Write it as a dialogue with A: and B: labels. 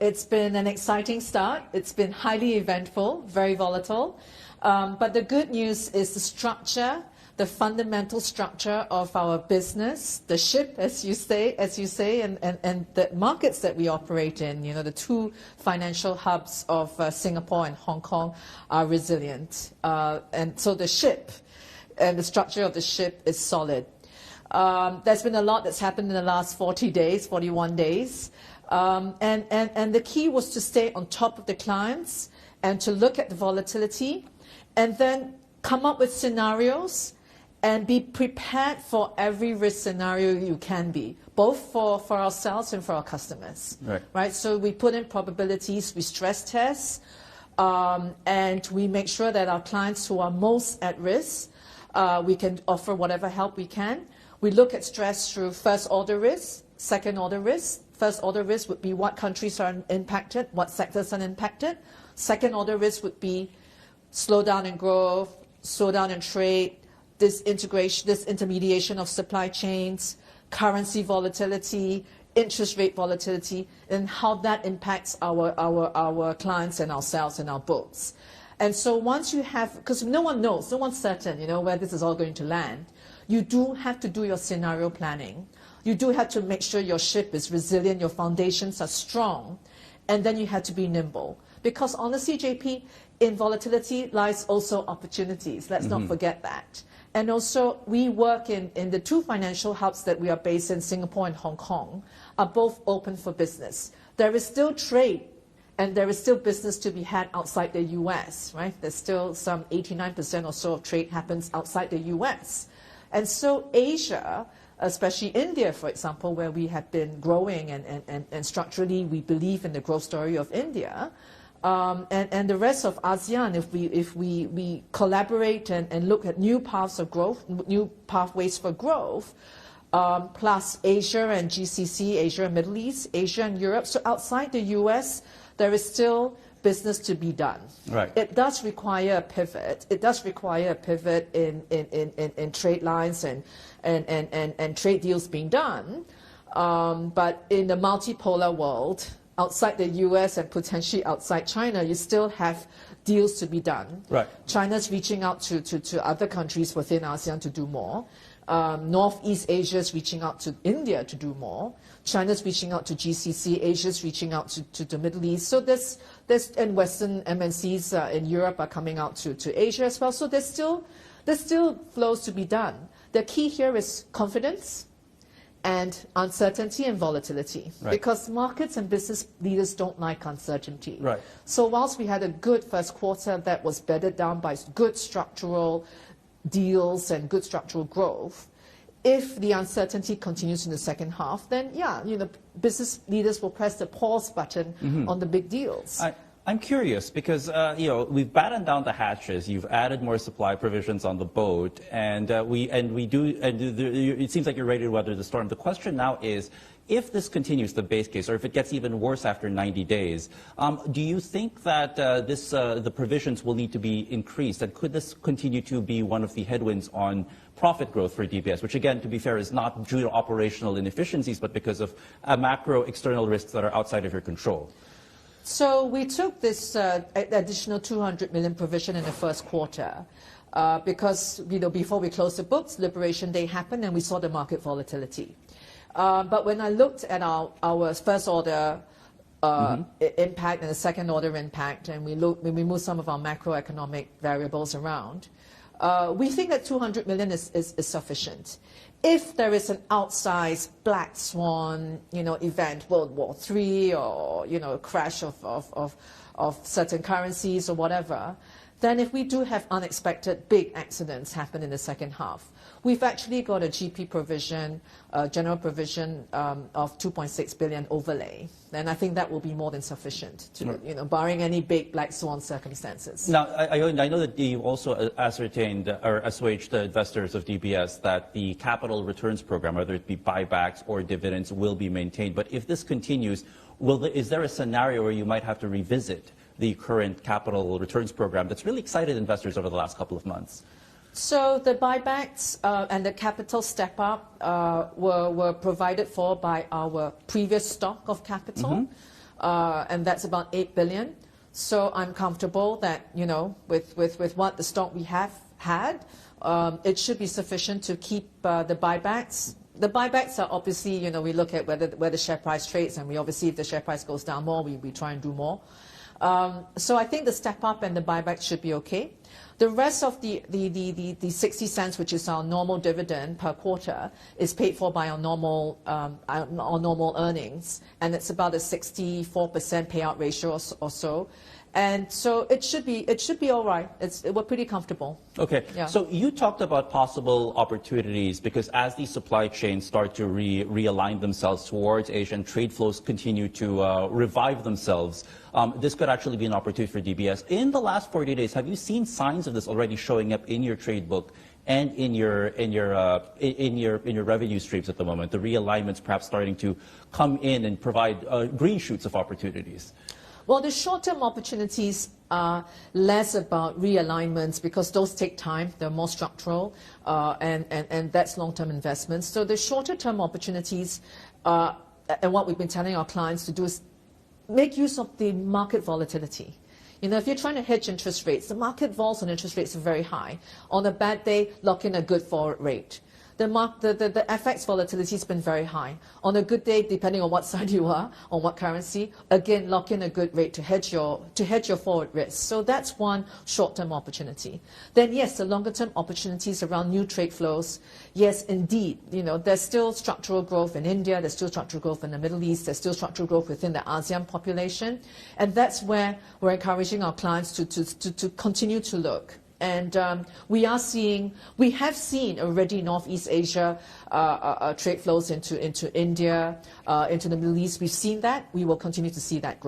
A: it's been an exciting start. It's been highly eventful, very volatile. But the good news is the structure, the fundamental structure of our business, the ship, as you say, and the markets that we operate in, the two financial hubs of Singapore and Hong Kong are resilient. And so the ship and the structure of the ship is solid. There's been a lot that's happened in the last 40 days, 41 days. And the key was to stay on top of the clients and to look at the volatility and then come up with scenarios and be prepared for every risk scenario you can be, both for ourselves and for our customers. Right? So we put in probabilities, we stress test, and we make sure that our clients who are most at risk, we can offer whatever help we can. We look at stress through first-order risk, second-order risk. First-order risk would be what countries are impacted, what sectors are impacted. Second-order risk would be slowdown in growth, slowdown in trade, this intermediation of supply chains, currency volatility, interest rate volatility, and how that impacts our clients and ourselves and our books. And so once you have, because no one knows, no one's certain, where this is all going to land, you do have to do your scenario planning. You do have to make sure your ship is resilient, your foundations are strong, and then you have to be nimble. Because honestly, JP, in volatility lies also opportunities. Let's not forget that. And also, we work in the two financial hubs that we are based in, Singapore and Hong Kong, are both open for business. There is still trade and there is still business to be had outside the US, right? There's still some 89% or so of trade happens outside the US. And so Asia, especially India, for example, where we have been growing and structurally we believe in the growth story of India, and the rest of ASEAN, if we collaborate and look at new paths of growth, new pathways for growth, plus Asia and GCC, Asia and Middle East, Asia and Europe. So outside the US, there is still business to be done.
B: Right.
A: It does require a pivot. It does require a pivot in trade lines and trade deals being done. But in the multipolar world, outside the US and potentially outside China, you still have deals to be done.
B: Right.
A: China's reaching out to other countries within ASEAN to do more. Northeast Asia is reaching out to India to do more. China's reaching out to GCC. Asia's reaching out to the Middle East. So and Western MNCs in Europe are coming out to Asia as well. So there's still flows to be done. The key here is confidence and uncertainty and volatility.
B: Right.
A: Because markets and business leaders don't like uncertainty.
B: Right.
A: So whilst we had a good first quarter that was bedded down by good structural deals and good structural growth, if the uncertainty continues in the second half, then business leaders will press the pause button on the big deals.
B: I'm curious because we've battened down the hatches. You've added more supply provisions on the boat, and it seems like you're ready to weather the storm. The question now is, if this continues, the base case, or if it gets even worse after 90 days, do you think that the provisions will need to be increased? And could this continue to be one of the headwinds on profit growth for DBS, which again, to be fair, is not due to operational inefficiencies, but because of macro external risks that are outside of your control?
A: So we took this additional 200 million provision in the first quarter because before we closed the books, Liberation Day happened and we saw the market volatility. But when I looked at our first order impact and the second order impact, and we moved some of our macroeconomic variables around, we think that 200 million is sufficient. If there is an outsized black swan, event, World War III, or a crash of certain currencies or whatever, then if we do have unexpected big accidents happen in the second half, we've actually got a GP provision, general provision of 2.6 billion overlay. And I think that will be more than sufficient, barring any big black swan circumstances.
B: Now, I know that you also ascertained or assuaged the investors of DBS that the capital returns program, whether it be buybacks or dividends, will be maintained. But if this continues, is there a scenario where you might have to revisit the current capital returns program that's really excited investors over the last couple of months?
A: So the buybacks and the capital step-up were provided for by our previous stock of capital. and that's about 8 billion. So I'm comfortable that, with what the stock we have had, it should be sufficient to keep the buybacks. The buybacks are obviously, we look at where the share price trades, and we obviously, if the share price goes down more, we try and do more. So I think the step up and the buyback should be okay. The rest of the 60 cents, which is our normal dividend per quarter, is paid for by our normal earnings, and it's about a 64% payout ratio or so. And so it should be all right. We're pretty comfortable.
B: Okay.
A: Yeah.
B: So you talked about possible opportunities because as these supply chains start to realign themselves towards Asia and trade flows continue to revive themselves, this could actually be an opportunity for DBS. In the last 40 days, have you seen signs of this already showing up in your trade book and in your revenue streams at the moment? The realignments perhaps starting to come in and provide green shoots of opportunities.
A: Well, the short-term opportunities are less about realignments because those take time. They're more structural, and that's long-term investments. So the shorter-term opportunities, and what we've been telling our clients to do is make use of the market volatility. If you're trying to hedge interest rates, the market vols on interest rates are very high. On a bad day, lock in a good forward rate. The FX volatility has been very high. On a good day, depending on what side you are, on what currency, again, lock in a good rate to hedge your forward risk. So that's one short-term opportunity. Then yes, the longer-term opportunities around new trade flows. Yes, indeed, there's still structural growth in India, there's still structural growth in the Middle East, there's still structural growth within the ASEAN population, and that's where we're encouraging our clients to continue to look. And we have seen already Northeast Asia trade flows into India, into the Middle East. We've seen that. We will continue to see that growth.